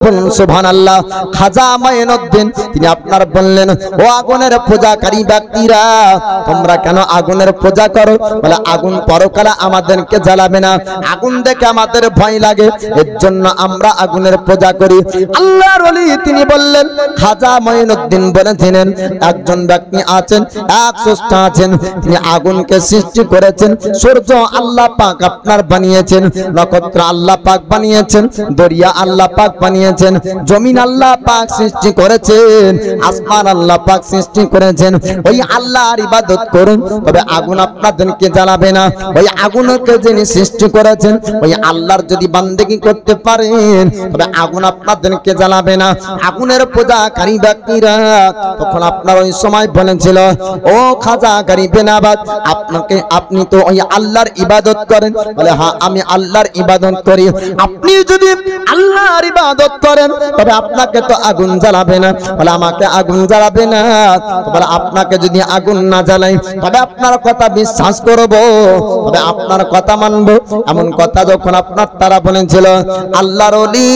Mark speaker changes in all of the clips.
Speaker 1: বলুন সুবহানাল্লাহ। খাজা মাইনুদ্দিন তিনি আপনার বললেন, ও আগুনের পূজাকারী ব্যক্তিরা, তোমরা কেন আগুনের পূজা করো? বলে আগুন পরকালে আমাদেরকে জ্বালাবে না, আগুন দেখে আমাদের ভয় লাগে, এর জন্য আমরা আগুনের পূজা করি। আল্লাহর ওলি তিনি বললেন, খাজা মাইনুদ্দিন বলেছিলেন, একজন ব্যক্তি আছেন, এক স্রষ্টা আছেন, তিনি আগুনকে সৃষ্টি করেছেন। সূর্য আল্লাহ পাক আপনার বানিয়েছেন, নক্ষত্র আল্লাহ পাক বানিয়েছেন, দরিয়া আল্লাহ পাক বানিয়েছেন, জমিন আল্লাহ পাক সৃষ্টি করেছেন, আসমান আল্লাহ পাক সৃষ্টি করেছেন। ওই আল্লাহর ইবাদত করুন, তবে আগুন আপনাদেরকে জ্বালাবে না। ওই আগুনকে যিনি সৃষ্টি করেছেন, ওই আল্লাহর যদি বান্দেগি করতে পারেন, তবে আগুন আপনাদেরকে জ্বালাবে না। আগুনের পূজাকারী ব্যক্তিরা তখন আপনার ওই সময় বলেছিল, ও খাজা গরিবে নওয়াজ, আপনি তো ওই আল্লাহর ইবাদত করেন? বলে হ্যাঁ, আমি আল্লাহর ইবাদত করি। আপনি যদি আল্লাহর ইবাদত করেন, তবে আপনাকে তো আগুন জ্বালাবে না। বলে আমাকে আগুন জ্বালাবে না, বলে আপনাকে যদি আগুন না জ্বালাই, তবে আপনার কথা বিশ্বাস করব, তবে আপনার কথা মানব। এমন কথা যখন আপনার তারা বলেছিল, আল্লাহর ওলি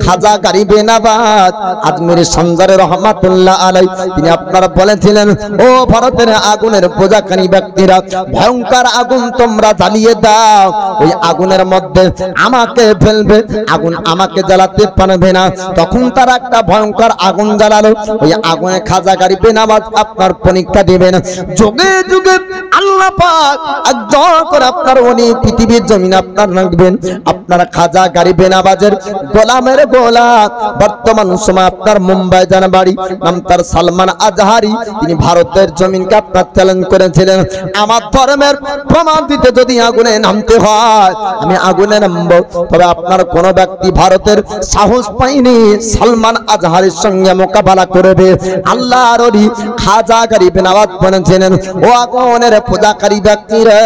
Speaker 1: খাজা গরিবে নওয়াজ আজমিরি সঞ্জারে রহমাতুল্লাহ আলাই তিনি আপনারা বলেছিলেন, ও ভারতের আগুনের পূজাকারী ব্যক্তিরা, ভয়ঙ্কর আগুন তোমরা জ্বালিয়ে দাও, ওই আগুনের মধ্যে আমাকে ফেলবে, আগুন আমাকে জ্বালাতে পারবে না। তখন তারা একটা ভয়ঙ্কর আগুন জ্বালালো। ওই আগুনে খাজা গরিবে নওয়াজ আপনার পরীক্ষা দিবেন। যুগে যুগে আল্লাহ পাক একজন করে আপনার উনি পৃথিবীর জমিন আপনার রাখবেন। আপনারা খাজা গরিবে নওয়াজের গোলামের গোলাম। বর্তমান সময় আপনার মুম্বাই জানা বাড়ি, নাম তার সালমান আজহারি, তিনি ভারতের জমিনকে আপনার চ্যালেঞ্জ করেছিলেন, আমার ধর্মের প্রমাণ দিতে যদি আগুনে নামতে হয় আমি আগুনে নামবো। তবে আপনার কোন ব্যক্তি ভারতের সাহস পায়নি সালমান আজহারির সঙ্গে মোকাবেলা করবে। আল্লাহর ওলি খাজা গরিবে নওয়াজ বলেছিলেন, ও আগুনের পূজাকারী ব্যক্তিরা,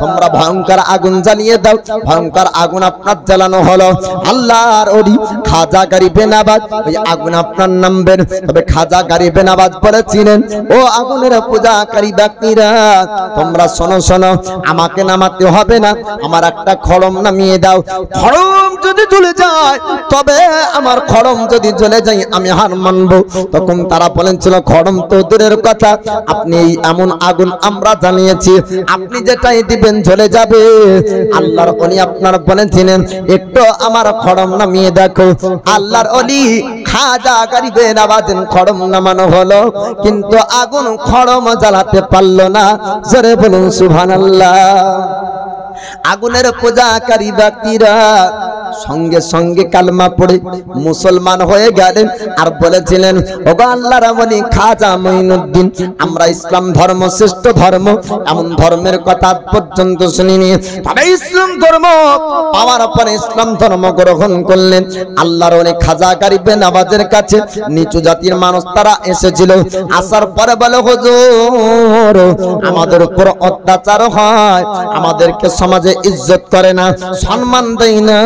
Speaker 1: তোমরা ভয়ঙ্কর আগুন জ্বালিয়ে দাও। ভয়ঙ্কর আগুন আপনার জ্বালানো হলো। আল্লাহর ওলি খাজা গরিবে নওয়াজ ওই আগুন আপনার নামবেন। তবে খাজা গরিবে নওয়াজ বলেছিলেন, ও আগুনের পূজাকারী ব্যক্তিরা, তোমরা শোনো শোনো, আমাকে নামাতে হবে না, আমার একটা খড়ম নামিয়ে দাও। খড়ম যদি জ্বলে যায়, তবে আমার খড়ম যদি জ্বলে যায় আমি হার মানবো। তখন তারা বলেছিল, খড়ম তো দূরের কথা, আপনি এমন আগুন আমরা জানিয়েছি, আপনি যেটাই দিবেন জ্বলে যাবে। আল্লাহর ওলি আপনার বলেছিলেন, একটু আমার খড়ম নামিয়ে দেখো। আল্লাহর ওলি খাজা গরিবে নওয়াজের খড়ম নামানো হলো, কিন্তু আগুন খড়ম জ্বালাতে পারলো না। জোরে বলুন সুবহানাল্লাহ। আগুনের পূজাকারী ব্যক্তিরা সঙ্গে সঙ্গে কালমা পড়ে মুসলমান হয়ে গেলেন আর বলেছিলেন, ওগো আল্লাহর ওলি খাজা মাইনুদ্দিন, আমরা ইসলাম ধর্ম শ্রেষ্ঠ ধর্ম, এমন ধর্মের কথা পর্যন্ত শুনিনি। তবে ইসলাম ধর্ম পাওয়ার পরে ইসলাম ধর্ম গ্রহণ করলেন। আল্লাহর ওলি খাজা গরিবে নওয়াজের কাছে নিচু জাতির মানুষ তারা এসেছিল। আসার পরে বলে, হুজুর আমাদের উপর অত্যাচার হয়, আমাদেরকে সমাজে ইজ্জত করে না, সম্মান দেয় না।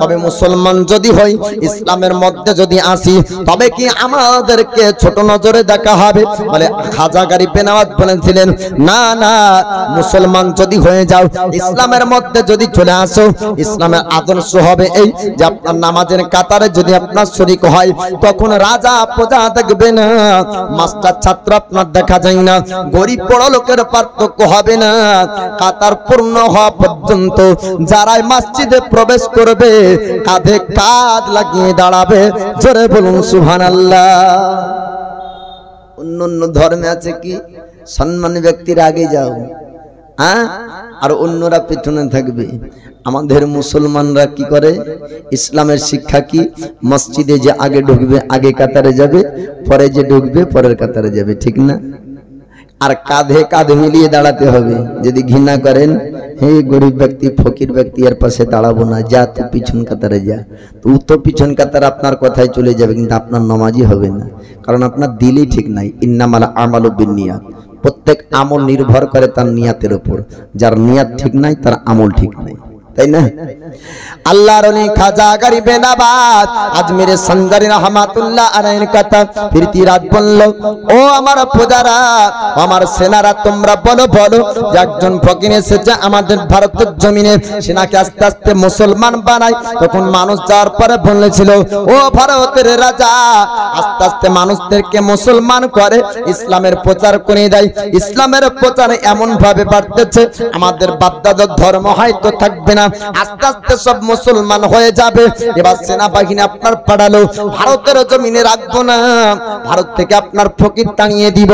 Speaker 1: তবে মুসলমান যদি হই, ইসলামের মধ্যে যদি আসি, তবে কি আমাদেরকে ছোট নজরে দেখা হবে? বলে খাজা গরিবে নওয়াজ বলেছিলেন, না না, মুসলমান যদি হয়ে যাও, ইসলামের মধ্যে যদি চলে আসো, ইসলামের আদর্শ হবে এই যে আপনার নামাজের কাতারে যদি আপনার শরীক হয়, তখন রাজা প্রজা দেখবে না, মাস্টার ছাত্র আপনার দেখা যায় না, গরিব বড় লোকের পার্থক্য হবে না। কাতার পূর্ণ হওয়া পর্যন্ত যারাই মসজিদে প্রবেশ করবে, কাঁধে কাঁধ লাগিয়ে দাঁড়াবে। জোরে বলুন সুবহানাল্লাহ। অন্য ধর্মে আছে কি সম্মানী ব্যক্তির আগে যাও, হ্যাঁ, আর অন্যরা পেছনে থাকবে। আমাদের মুসলমানরা কি করে? ইসলামের শিক্ষা কি? মসজিদে যে আগে ঢুকবে আগে কাতারে যাবে, পরে যে ঢুকবে পরের কাতারে যাবে, ঠিক না? আর কাঁধে কাঁধ মিলিয়ে দাঁড়াতে হবে। যদি ঘৃণা করেন, হে গরিব ব্যক্তি ফকির ব্যক্তি এর পাশে দাঁড়াবো না, যা তুই পিছন কাতারে যা, তো তো পিছন কাতারে আপনার কথায় চলে যাবে, কিন্তু আপনার নামাজই হবে না, কারণ আপনার দিলই ঠিক নাই। ইন্নামাল আমালু বিন্নিয়াত, প্রত্যেক আমল নির্ভর করে তার নিয়াতের উপর। যার নিয়াত ঠিক নাই তার আমল ঠিক নাই। তাই না? আল্লাহর ওলি খাজা গরিবে নবাজ আজমিরের সন্দারি রহমাতুল্লাহ আলাইহির কথা পৃথিরাজ বলল, ও আমার প্রজারা, আমার সেনারা, তোমরা বলো বলো যে একজন ফকির এসেছে আমাদের ভারতের জমিনে, সেনাকে আস্তে আস্তে মুসলমান বানায়। তখন মানুষ যাওয়ার পরে বলেছিল, ও ভারতের রাজা, আস্তে আস্তে মানুষদেরকে মুসলমান করে ইসলামের প্রচার করে দেয়। ইসলামের প্রচার এমন ভাবে বাড়তেছে, আমাদের বাপদাদার ধর্ম হয়তো থাকবে না, আস্তে আস্তে সব মুসলমান হয়ে যাবে। এবার সেনাবাহিনী আপনার পাঠালো, ভারতের জমিনে রাখবো না, ভারত থেকে আপনার ফকির টানিয়ে দিব।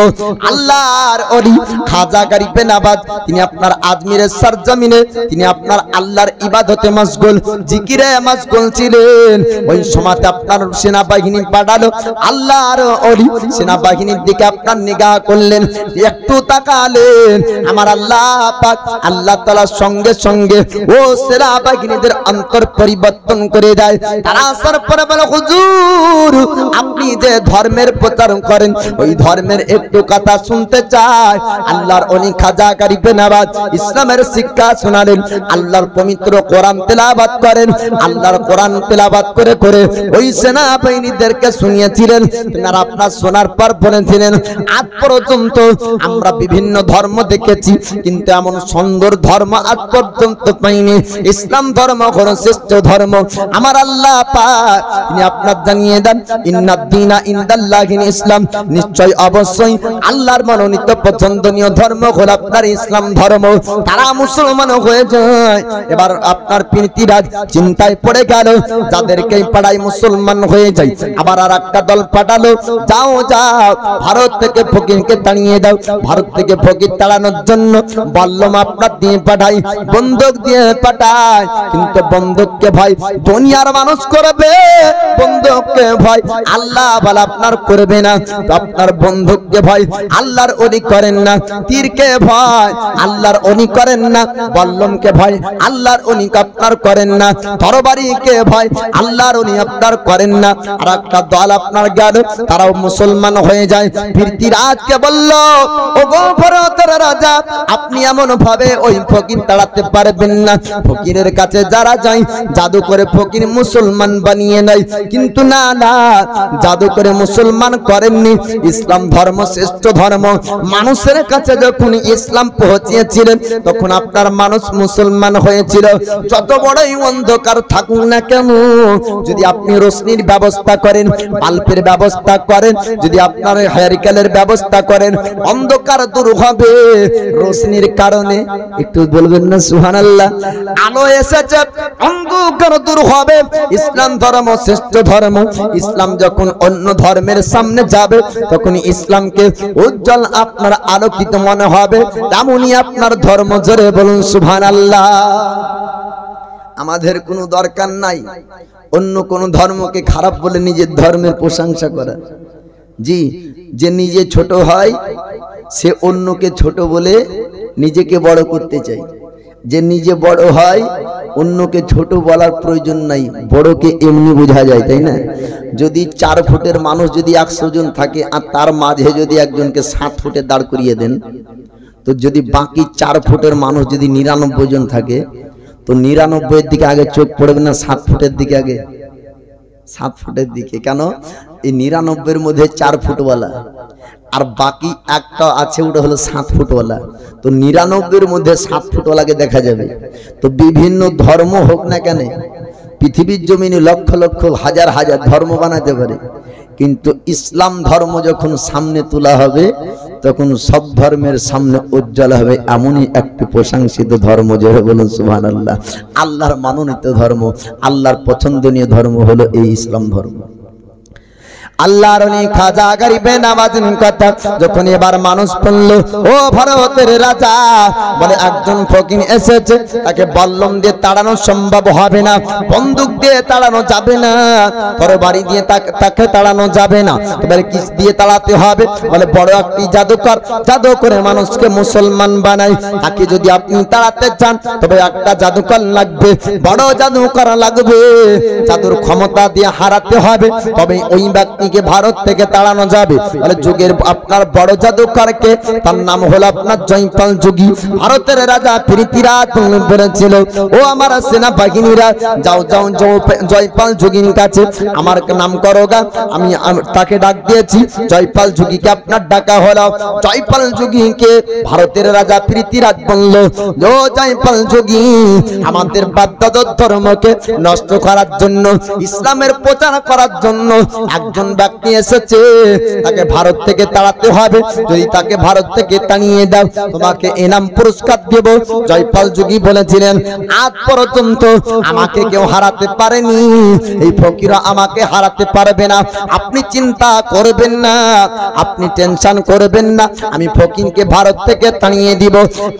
Speaker 1: আল্লাহর ওলি খাজা গরিবে নবাজ তিনি আপনার আজমিরের সরজমিনে তিনি আপনার আল্লাহর ইবাদতে মশগুল, জিকিরে মশগুল ছিলেন। ওই সময়তে আপনার সেনাবাহিনী পাঠালো, আল্লাহর ওলি সেনাবাহিনীর দিকে আপনার নিগাহ করলেন, একটু তাকালেন, আমার আল্লাহ পাক আল্লাহ তাআলা সঙ্গে সঙ্গে ও সেনাবাহিনীদের অন্তর পরিবর্তন করে দেয়। তারা আসার পরে বলে, হুজুর আপনি যে ধর্মের প্রচার করেন ওই ধর্মের একটু কথা শুনতে চাই। আল্লাহর ওলি খাজা গরিবে নবাজ ইসলামের শিক্ষা শোনালেন, আল্লাহর পবিত্র কোরআন তেলাওয়াত করেন। আল্লাহর কোরআন তেলাওয়াত করে করে ওই সেনাবাহিনীদেরকে শুনিয়েছিলেন। তারা আপনার শোনার পর বলেছিলেন, আজ পর্যন্ত আমরা বিভিন্ন ধর্ম দেখেছি, কিন্তু এমন সুন্দর ধর্ম আজ পর্যন্ত পাইনি। ইসলাম ধর্ম হলো শ্রেষ্ঠ ধর্ম। আমার আল্লাহ পাক তিনি আপনার জানিয়ে দেন, ইন্নাদ দীনা ইনদাল্লাহিল ইসলাম, নিশ্চয় অবশ্যই আল্লাহর মনোনীত পছন্দনীয় ধর্ম হলো আপনার ইসলাম ধর্ম। তারা মুসলমান হয়ে যায়। এবার আপনার পৃথিরাজ চিন্তায় পড়ে গেল, যাদেরকে পাড়ায় মুসলমান হয়ে যায়, আবার আর একটা দল পাঠালো, যাও যাও ভারত থেকে ফকিরকে তাড়িয়ে দাও। ভারত থেকে ফকির তাড়ানোর জন্য বললাম আপনার দিয়ে পাঠাই, বন্দুক দিয়ে পাঠায়, কিন্তু বন্দুককে ভয় দুনিয়ার মানুষ করবে, বন্দুককে ভয় আল্লাহ বলে আপনার করবে না। আপনার বন্দুককে ভয় আল্লাহর ওলি করেন না, তীরকে ভয় আল্লাহর ওলি করেন না, বল্লমকে ভয় আল্লাহর ওলি আপনার করেন না, তরবারিকে ভয় আল্লাহর ওলি আপনার করেন না। আর একটা দল আপনার গেল, তারাও মুসলমান হয়ে যায়। পৃথিরাজকে বলল, ও গো ভারতের রাজা, আপনি এমন ভাবে ওই ফকির তাড়াতে পারবেন না। ফকিরের কাছে যারা যায় জাদু করে ফকির মুসলমান বানিয়ে নেয়, কিন্তু না না, জাদু করে মুসলমান করেননি। ইসলাম ধর্ম শ্রেষ্ঠ ধর্ম। মানুষের কাছে যখন ইসলাম পৌঁছিয়েছিলেন তখন আপনার মানুষ মুসলমান হয়েছিল। যত বড়ই অন্ধকার থাকুক না কেন, যদি আপনি রোশনির ব্যবস্থা করেন, বাল্বের ব্যবস্থা করেন, যদি আপনার হেয়ারিকেলের ব্যবস্থা করেন, অন্ধকার দূর হবে রোশনির কারণে। একটু বলবেন না সুবহানাল্লাহ? আলো এসেছে, অন্ধকার দূর হবে। ইসলাম ধর্ম শ্রেষ্ঠ ধর্ম। ইসলাম যখন অন্য ধর্মের সামনে যাবে তখন ইসলামকে উজ্জ্বল আপনার আলোকিত মনে হবে। তেমনই আপনার ধর্ম, জোরে বলুন সুবহানাল্লাহ। আমাদের কোনো দরকার নাই অন্য কোন ধর্মকে খারাপ বলে নিজের ধর্মের প্রশংসা করা। জি, যে নিজে ছোট হয় সে অন্যকে ছোট বলে নিজেকে বড় করতে চায়। যে নিজে বড় হয় অন্যকে ছোট বলার প্রয়োজন নাই, বড়কে এমনি বোঝা যায়, তাই না? যদি 4 ফুটের মানুষ যদি 100 জন থাকে আর তার মাঝে যদি একজনকে 7 ফুটে দাঁড় করিয়ে দেন, তো যদি বাকি 4 ফুটের মানুষ যদি 99 জন থাকে, তো 99 এর দিকে আগে চোখ পড়বে না 7 ফুটের দিকে? আগে 7 ফুটের দিকে। কেন? এই 99 এর মধ্যে 4 ফুটওয়ালা আর বাকি একটা আছে, ওটা হলো 7 ফুটওয়ালা। তো 99 এর মধ্যে 7 ফুটওয়ালাকে দেখা যাবে। তো বিভিন্ন ধর্ম হোক না কেন, পৃথিবীর জমিনে লক্ষ লক্ষ হাজার হাজার ধর্ম বানাতে পারে, কিন্তু ইসলাম ধর্ম যখন সামনে তোলা হবে তখন সব ধর্মের সামনে উজ্জ্বল হবে এমনই একটি প্রশংসিত ধর্ম, জোরে বলুন সুবহানাল্লাহ। আল্লাহর মনোনীত ধর্ম, আল্লাহর পছন্দনীয় ধর্ম হলো এই ইসলাম ধর্ম। আল্লাহর ওলি খাজা গরিবে নওয়াজের কথা যখন এবার মানুষ বলল, ও ভারতের রাজা, বলে একজন ফকির এসেছে, তাকে বল্লম দিয়ে তাড়ানো সম্ভব হবে না, বন্দুক দিয়ে তাড়ানো যাবে না, তরবারি দিয়ে তাকে তাড়ানো যাবে না, এবারে কিস দিয়ে তাড়াতে হবে? বলে বড় একটি জাদুকর, জাদু করে মানুষকে মুসলমান বানায়, তাকে যদি আপনি তাড়াতে চান তবে একটা জাদুকর লাগবে, বড় জাদুকর লাগবে, জাদুর ক্ষমতা দিয়ে হারাতে হবে, তবে ওই ব্যক্তি ফকিনকে ভারত থেকে তাড়ানো যাবে। তাহলে যুগের আপনার বড় জাদুকরকে, তার নাম হলো আপনার জয়পাল যোগী। ভারতের রাজা পৃথ্বীরাজ বলেছিল, ও আমার সেনা বাহিনীরা, যাও যাও জয়পাল যোগীর কাছে আমার নাম করো গা। আমি তাকে ডাক দিয়েছি, জয়পাল যোগীকে আপনার ডাকা হলো। জয়পাল যোগীকে ভারতের রাজা পৃথ্বীরাজ বলল, ও জয়পাল যোগী, আমাদের বাদদাদর ধর্মকে নষ্ট করার জন্য, ইসলামের প্রচার করার জন্য একজন ব্যক্তি এসেছে, তাকে ভারত থেকে তাড়াতে হবে। যদি তাকে ভারত থেকে তাড়িয়ে দাও, তোমাকে এনাম পুরস্কার দেব। জয়পাল যোগী বলেছিলেন, আজ পর্যন্ত আমাকে কেউ হারাতে পারেনি, এই ফকিরও আমাকে হারাতে পারবে না। আপনি চিন্তা করবেন না, আপনি টেনশন করবেন না, আমি ফকিরকে ভারত থেকে তাড়িয়ে দিব।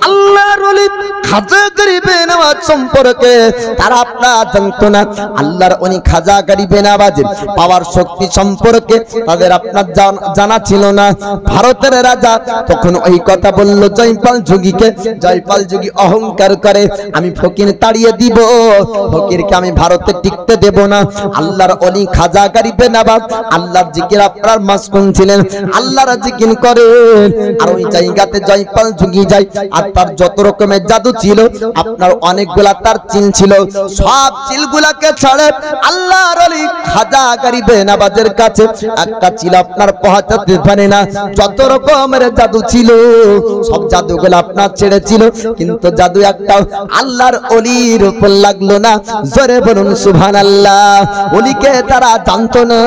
Speaker 1: আল্লাহর ওলি খাজা গরিবে নওয়াজ সম্পর্কে তারা আপনারা জানতো না। আল্লাহর ওলি খাজা গরিবে নওয়াজের পাওয়ার শক্তি সম্পর্কে তাদের আপনার জানা ছিল না। ভারতের রাজা তখন ওই কথা বলল জয়পাল যোগীকে। জয়পাল যোগী অহংকার করে, আমি ফকির তাড়িয়ে দিব, ফকিরকে আমি ভারতে টিকতে দেব না। আল্লাহর ওলি খাজা গরিবে নওয়াজ আল্লাহর জিকির আপনার মাসকুন ছিলেন, আল্লাহর জিকির করেন। আর ওই জায়গাতে জয়পাল যোগী যায়, আর তার যত রকমের জাদু ছিল আপনার অনেকগুলা তার চিল ছিল, সব চিলগুলাকে ছাড়ে আল্লাহর ওলি খাজা গরিবে নওয়াজের কাছে একটা চিল আপনার পৌঁছাতে পারে না। যত রকমের জাদু ছিল সব জাদুগুলো আপনার ছেড়েছিল, কিন্তু জাদু একটাও আল্লাহর ওলির উপর লাগলো না। জোরে বলুন সুবহানাল্লাহ। ওলিকে তারা জানতো না,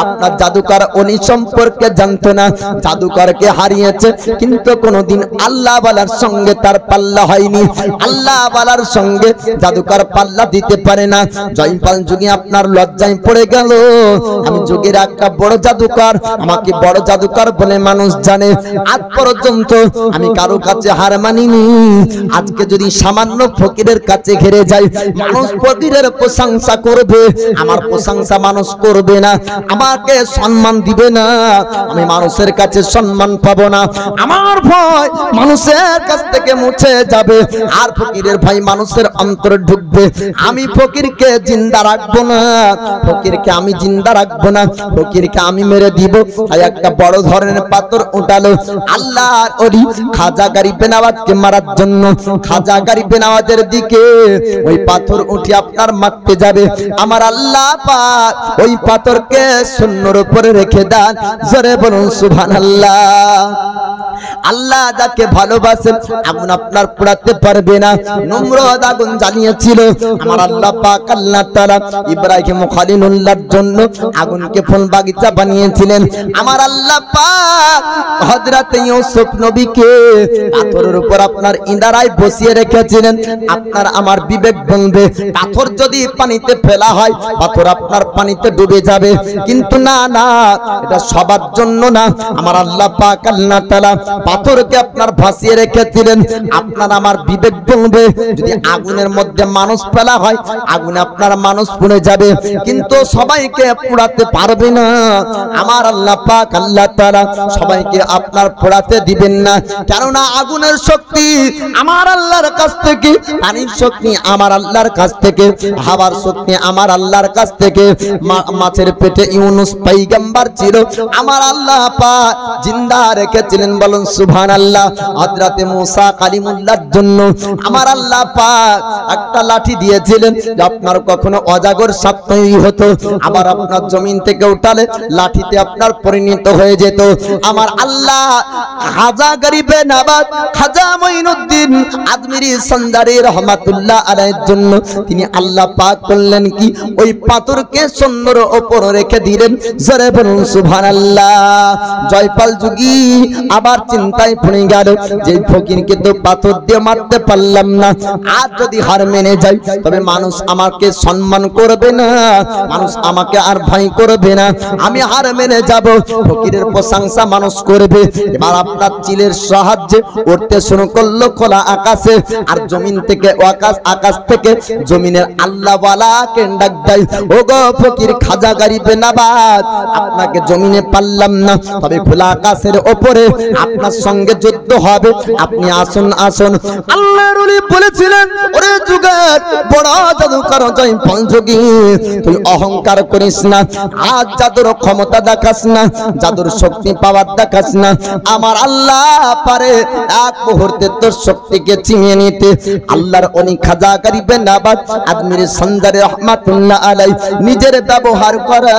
Speaker 1: আপনার জাদুকর ওলি সম্পর্কে জানতো না। জাদুকরকে হারিয়েছে, কিন্তু কোনোদিন আল্লাহ ওয়ালার সঙ্গে তার পাল্লা হয়নি। আল্লাহ ওয়ালার সঙ্গে জাদুকর পাল্লা দিতে পারে না। জয়পাল যোগী আপনার লজ্জায় পড়ে গেল, আমি যুগের একটা বড় জাদুকর, আমাকে বড় জাদুকর বলে মানুষ জানে। আজ পর্যন্ত আমি কারো কাছে হার মানিনি। আজকে যদি সামান্য ফকিরের কাছে ঘেরে যাই, মানুষ ফকিরের প্রশংসা করবে, আমার প্রশংসা মানুষ করবে না, আমাকে সম্মান দিবে না, আমি মানুষের কাছে সম্মান পাবো না। আমার ভয় মানুষের কাছ থেকে মুছে যাবে, আর ফকিরের ভাই মানুষের অন্তরে ঢুকবে। আমি ফকিরকে জিন্দা রাখবো না, ফকিরকে আমি জিন্দা রাখবো না, ফকিরকে আমি মেরে দিব। তাই একটা বড় ধরনের পাথর উঠালো আল্লাহর ওলি খাজা গরিবে নওয়াজকে মারার জন্য। খাজা গরিবে নওয়াজের দিকে ওই পাথর উঠে আপনার মারতে যাবে। আমার আল্লাহ পাক ওই পাথরকে শূন্যের উপরে রেখে দেন। জোরে বলুন সুবহানাল্লাহ। আল্লাহ যাকে ভালোবাসেন আগুন আপনার পোড়াতে পারবে না। নমরুদ আগুন জ্বালিয়েছিল, আমার আল্লাহ পাক আল্লাহ তাআলা ইব্রাহিম খলিলুল্লাহর জন্য আগুনকে ফুল বাগিচা বানিয়েছিলেন। আমার আল্লাহ পাক হযরত ইউসুফ নবীকে পাথরের উপর আপনার ইঁদারায় বসিয়ে রেখেছিলেন। আপনার আমার বিবেক বলবে পাথর যদি পানিতে ফেলা হয়, পাথর আপনার পানিতে ডুবে যাবে, কিন্তু না না, এটা সবার জন্য না। আমার আল্লাহ পাক আল্লাহ তাআলা পাথরকে আপনার ভাসিয়ে রেখেছিলেন। আপনার আমার বিবেক বলবে যদি আগুনের মধ্যে মানুষ ফেলা হয়, আগুনে আপনার মানুষ পুড়ে যাবে, কিন্তু সবাইকে পোড়াতে পারবে না। আমার আল্লাহ পাক আল্লাহ তাআলা সবাইকে আপনার পোড়াতে দিবেন না, কেননা আগুনের শক্তি আমার আল্লাহর কাছ থেকে, পানির শক্তি আমার আল্লাহর কাছ থেকে, হাওয়ার শক্তি আমার আল্লাহর কাছ থেকে। মাছের পেটে ইউনুস পয়গম্বর ছিল, আমার আল্লাহ পাক জিন্দা রেখেছিলেন। বলুন সুবহানাল্লাহ। হযরতে মুসা কালিমুল্লাহর জন্য আমার আল্লাহ পাক একটা লাঠি দিয়েছিলেন, যে আপনার কখনো অজাগর সাপ তৈরি হতো, আবার আপনার জমিন থেকে উঠালে লাঠিতে আপনার পরিণত হয়ে যেত। আমার আল্লাহ খাজা গরিবে নওয়াজ খাজা মঈনুদ্দিন আজমিরি সন্দারি রহমাতুল্লাহ আলাইহির জন্য তিনি আল্লাহ পাক করলেন কি, ওই পাথরকে শূন্যের উপর রেখে দিলেন। জোরে বলুন সুবহানাল্লাহ। জয়পাল যোগী আবার চিন্তায় পড়ে গেল, যে ফকিরকে তো পাথর দিয়ে মারতে পারলাম না, আর যদি হার মেনে যাই তবে মানুষ আমাকে সম্মান করবে না, মানুষ আমাকে আর ভয় করবে না, আমি হার মেনে যাব, ফকিরের প্রশংসা মানুষ করবে। এবার আপনার চিলের সাহায্যে উঠতে শুরু করলো খোলা আকাশে, আর জমিন থেকে আকাশ থেকে জমিনের আল্লাহ ওয়ালাকে ডাক দেয়, ও গো ফকির খাজা গরিবে নওয়াজ, আপনাকে জমিনে পারলাম না, তবে খোলা আকাশের উপরে আপনার সঙ্গে যুদ্ধ হবে, আপনি আসুন আসুন। আল্লাহর ওলি বলেছিলেন, ওরে যুগের বড় জাদুকর জয়পাল যোগী, তুই অহংকার করিস না, আজ জাদুর ক্ষমতা দেখাস না, জাদুর শক্তি পাওয়ার দেখাস না। আমার আল্লাহ পারে এক মুহূর্তে তোর শক্তিকে চিনিয়ে নিতে। আল্লাহর ওলি খাজা গরিবে নবাব আজমির সঞ্জারে রহমাতুল্লাহ আলাই নিজের ব্যবহার করা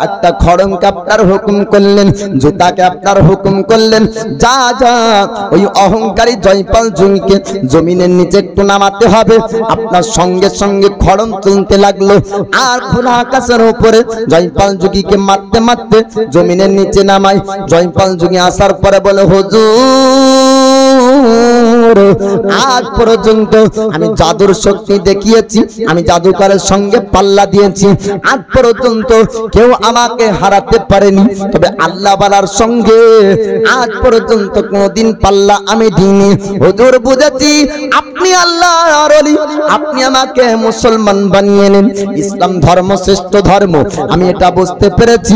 Speaker 1: একটা খড়মকে আপনার হুকুম করলেন, জুতাকে আপনার হুকুম করলেন, যা যা ওই অহংকারী জয়পাল যোগীকে জমিনের নিচে একটু নামাতে হবে। আপনার সঙ্গে সঙ্গে খড়ম তুলতে লাগলো, আর খোলা আকাশের উপরে জয়পাল যোগীকে মারতে মারতে জমিনের নিচে নামায়। জয়পাল যোগী আসার পরে বলে, হুজুর আজ পর্যন্ত আমি জাদুর শক্তি দেখিয়েছি, আমি জাদুকরের সঙ্গে পাল্লা দিয়েছি, আজ পর্যন্ত কেউ আমাকে হারাতে পারেনি, তবে আল্লাহ বালার সঙ্গে আজ পর্যন্ত কোনদিন পাল্লা আমি দিইনি। হুজুর বুঝেছি আপনি আল্লাহর ওলি, আপনি আমাকে মুসলমান বানিয়ে নেন, ইসলাম ধর্ম শ্রেষ্ঠ ধর্ম, আমি এটা বুঝতে পেরেছি।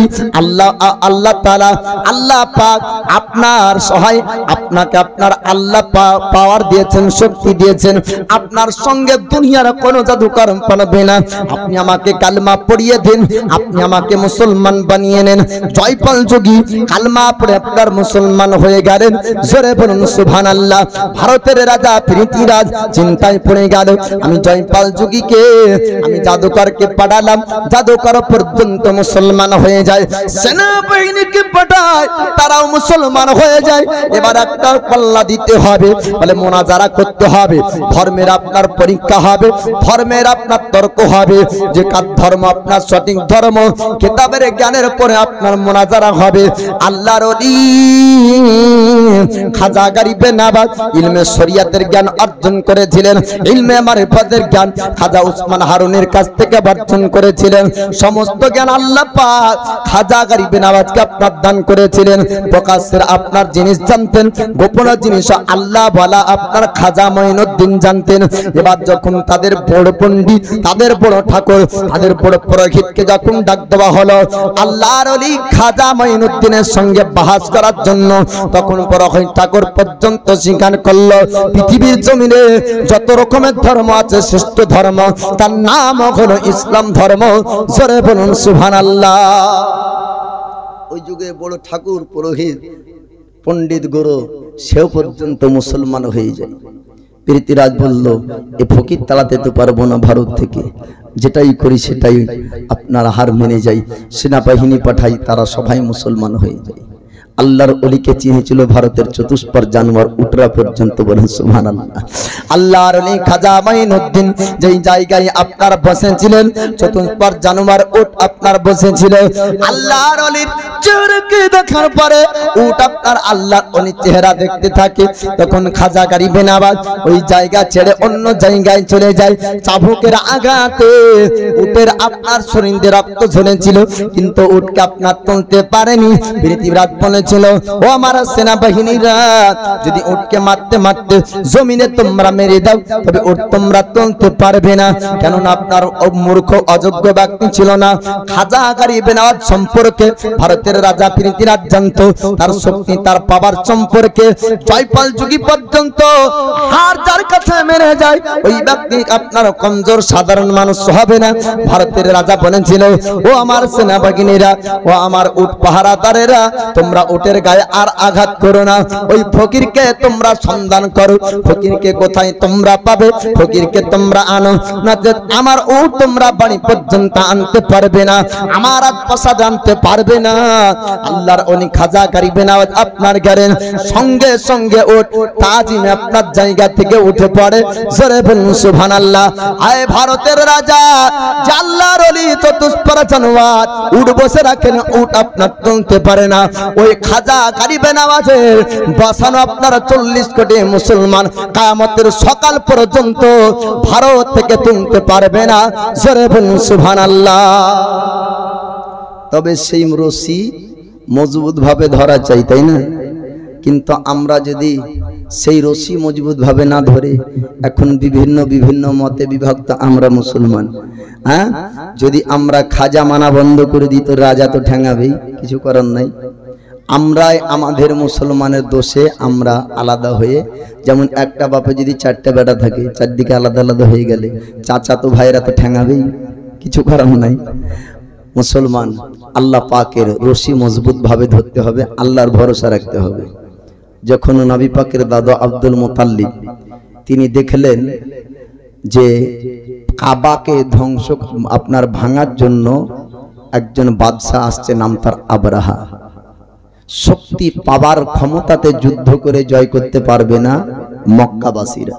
Speaker 1: আল্লাহ তাআলা আল্লাহ পাক আপনার সহায়, আপনাকে আপনার আল্লাহ পাওয়ার দিয়েছেন, শক্তি দিয়েছেন, আপনার সঙ্গে দুনিয়ার কোনো জাদুকর পারবে না। আপনি আমাকে কালমা পড়িয়ে দিন, আপনি আমাকে মুসলমান বানিয়ে নেন। জয়পাল যোগী কালমা পড়ে আপনার মুসলমান হয়ে গেলেন। জোরে বলুন সুবহানাল্লাহ। ভারতের রাজা পৃথ্বীরাজ চিন্তায় পড়ে গেল, আমি জয়পাল যোগীকে, আমি জাদুকরকে পাঠালাম, জাদুকর পর্যন্ত মুসলমান হয়ে যায়, সেনাবাহিনীকে পাঠায়, তারাও মুসলমান হয়ে যায়। এবার একটা পাল্লা দিতে হবে, বলে মোনাজারা করতে হবে, ধর্মের আপনার পরীক্ষা হবে, ধর্মের আপনার তর্ক হবে, যে কার ধর্ম আপনার সঠিক ধর্ম, কিতাবের জ্ঞানের পরে আপনার মোনাজারা হবে। আল্লাহর ওলি খাজা গরিবে নবাব ইলমে শরিয়াতের জ্ঞান অর্জন করেছিলেন, ইলমে মারিফতের জ্ঞান খাজা উসমান হারুনের কাছ থেকে অর্জন করেছিলেন। সমস্ত জ্ঞান আল্লাহ পাক খাজা গরিবে নবাবকে আপনার দান করেছিলেন। প্রকাশের আপনার জিনিস জানতেন, গোপন জিনিস আল্লাহ বলা আপনার খাজা মঈনুদ্দিন জানতেন। এবার যখন তাদের বড় পণ্ডিত, তাদের বড় ঠাকুর, তাদের বড় পুরোহিতকে যখন ডাক দেওয়া হলো আল্লাহর ওলি খাজা মঈনুদ্দিনের সঙ্গে বাহাস করার জন্য, তখন পুরোহিত ঠাকুর পর্যন্ত স্বীকার করলো পৃথিবীর জমিনে যত রকমের ধর্ম আছে, শ্রেষ্ঠ ধর্ম তার নাম হলো ইসলাম ধর্ম। জোরে বলুন সুবহানাল্লাহ। ওই যুগে বড় ঠাকুর, পুরোহিত, পণ্ডিত, গুরু, সেও পর্যন্ত মুসলমান হয়ে যায়। পৃথ্বীরাজ বলল, এ ফকির তাড়াতে তো পারবো না, ভারত থেকে যেটাই করি সেটাই আপনার হার মেনে যাই, সেনাবাহিনী পাঠাই, তারা সবাই মুসলমান হয়ে যায়। আল্লাহর ওলিকে চিনেছিল ভারতের চতুষ্পর জানোয়ার উটরা পর্যন্ত। বলেন সুবহানাল্লাহ। আল্লাহর ওলি খাজা মঈনুদ্দিন যেই জায়গায় আপনার বসেছিলেন, চতুষ্পর জানোয়ার উট আপনার বসেছিল। আল্লাহর ওলির চেহারাকে দেখার পরে উট আপনার আল্লাহর ওলির চেহারা দেখতে থাকে। তখন খাজা গরিবে নবাব ওই জায়গা ছেড়ে অন্য জায়গায় চলে যায়। চাবুকের আঘাতে উটের আপনার শরীরে রক্ত ঝরেছিল, কিন্তু উটকে আপনার তুলতে পারেনি। পৃথ্বীরাজ বলে ছিল, ও আমার সেনাবাহিনীরা, যদি উটকে মারতে মারতে জমিনে তোমরা মেরে দাও, তবে উট তোমরা তুলতে পারবে না, কেননা আপনার মূর্খ অযোগ্য ব্যক্তি ছিল না। খাজা গরিবে নবাব সম্পর্কে ভারতের রাজা পৃথ্বীরাজ জানত, তার শক্তি, তার পাওয়ার সম্পর্কে। জয়পাল যোগী পর্যন্ত হার যার কাছে মেরে যায়, ওই ব্যক্তি আপনার কমজোর সাধারণ মানুষ হবে না। ভারতের রাজা বলেছিল, ও আমার সেনাবাহিনীরা, ও আমার উট পাহারাদারেরা, তোমরা উটের গায়ে আর আঘাত করো না। ওই ফকিরকে তোমরা সন্ধান করো, ফকিরকে কোথায় তোমরা পাবে, ফকিরকে তোমরা আনো, না যে আমার উট তোমরা বাড়ি পর্যন্ত আনতে পারবে না, আমার প্রাসাদ আনতে পারবে না। আল্লাহর ওলি খাজা গরিবে নবাব আপনার গেলেন, সঙ্গে সঙ্গে উট তাজিমে আপনার জায়গা থেকে উঠে পড়ে। জোরে বলুন সুবহানাল্লাহ। আয় ভারতের রাজা, আল্লাহর ওলি চতুষ্পর জানোয়ার উট বসে রাখেন, উট আপনার তুলতে পারে না। ওই খাজা গরিবে নবাবের বসানো আপনার 40 কোটি মুসলমান কিয়ামতের সকাল পর্যন্ত ভারত থেকে তুলতে পারবে না। জোরে বলুন সুবহানাল্লাহ। তবে সেই রশি মজবুত ভাবে ধরা চাই, তাই না? কিন্তু আমরা যদি সেই রশি মজবুত ভাবে না ধরে, এখন বিভিন্ন বিভিন্ন মতে বিভক্ত আমরা মুসলমান, হ্যাঁ, যদি আমরা খাজা মানা বন্ধ করে দিই তো রাজা তো ঠ্যাঙাবেই, কিছু করার নাই। আমরাই আমাদের মুসলমানের দোষে আমরা আলাদা হয়ে, যেমন একটা বাপে যদি 4টা বেটা থাকে, চারদিকে আলাদা আলাদা হয়ে গেলে চাচা তো ভাইরা তো ঠ্যাঙাবেই, কিছু করার নাই। মুসলমান আল্লাহ পাকের রশি মজবুত ভাবে ধরতে হবে, আল্লাহর ভরসা রাখতে হবে। যখন নবী পাকের দাদা আব্দুল মুতাল্লিব তিনি দেখলেন যে কাবাকে ধ্বংস আপনার ভাঙার জন্য একজন বাদশা আসছে, নাম তার আবরাহা। শক্তি পাওয়ার ক্ষমতাতে যুদ্ধ করে জয় করতে পারবে না মক্কাবাসীরা।